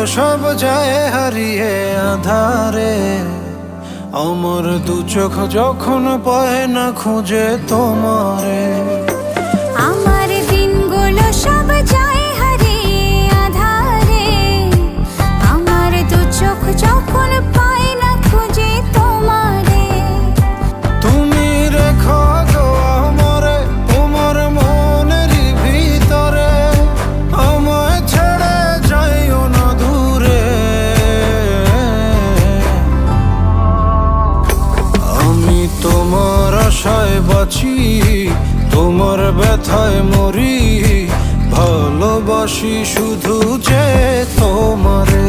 সব যায় হারিয়ে আধারে, আমার দু চোখ যখন পায় না খুঁজে তোমারে। আমার দিনগুলো সব যায় হারিয়ে আধারে, আমার দু চোখ যখন পায় না খুঁজে তোমারে। তুমি রেখো গো আমারে তোমার মনেরই ভিতরে, আমায় ছেড়ে যাইও না দূরে। আমি তোমার আশায় বাঁচি, তোমার ব্যথায় মরি, ভালোবাসি শুধু যে তোমারে।